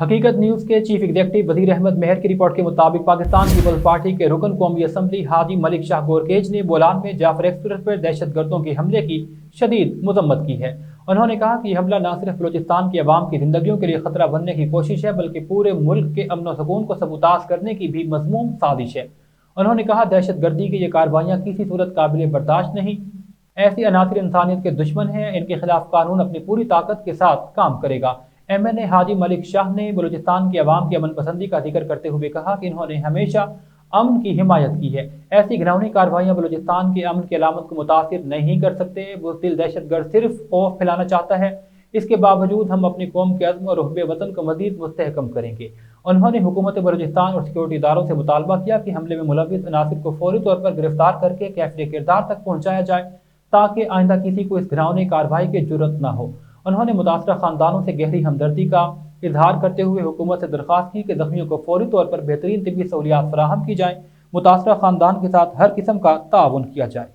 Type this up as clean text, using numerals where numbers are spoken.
हकीकत न्यूज़ के chief executive वजीर अहमद मेहर की रिपोर्ट के मुताबिक पाकिस्तान पीपल्स पार्टी के रुकन कौमी असम्बली हाजी मलिक शाह गोरकेज ने बोलान में जाफर एक्सप्रेस पर दहशतगर्दों के हमले की शदीद मजम्मत की है। उन्होंने कहा कि यह हमला न सिर्फ बलूचिस्तान की अवाम की जिंदगियों के लिए खतरा बनने की कोशिश है बल्कि पूरे मुल्क के अमन व सुकून को सबूताज करने की भी मजमूम साजिश है। उन्होंने कहा दहशत गर्दी की ये कार्रवाइयाँ किसी सूरत काबिल बर्दाश्त नहीं। ऐसी अनासर इंसानियत के दुश्मन हैं, इनके खिलाफ कानून अपनी पूरी ताकत के साथ काम करेगा। MNA हाजी मलिक शाह ने बलूचिस्तान की अवाम की अमन पसंदी का जिक्र करते हुए कहा कि इन्होंने हमेशा अमन की हिमायत की है। ऐसी घिनौनी कार्रवाइयाँ बलूचिस्तान के अमन की अलामत को मुतासिर नहीं कर सकते। बुज़दिल दहशतगर्द सिर्फ खौफ फैलाना चाहता है। इसके बावजूद हम अपनी कौम के अज़्म और रुहबे वतन को मज़ीद मुस्तहकम करेंगे। उन्होंने हुकूमत बलूचिस्तान और सिक्योरिटी इदारों से मुतालबा किया कि हमले में मुलव्विस अनासिर को फौरी तौर पर गिरफ्तार करके कैफिर किरदार तक पहुँचाया जाए ताकि आइंदा किसी को इस घिनौनी कार्रवाई की जुर्रत न हो। उन्होंने मुतासरा खानदानों से गहरी हमदर्दी का इजहार करते हुए हुकूमत से दरख्वास्त की कि जख्मियों को फौरी तौर पर बेहतरीन तिब्बी सहूलियात फराहम की जाए। मुतासरा खानदान के साथ हर किस्म का ताउन किया जाए।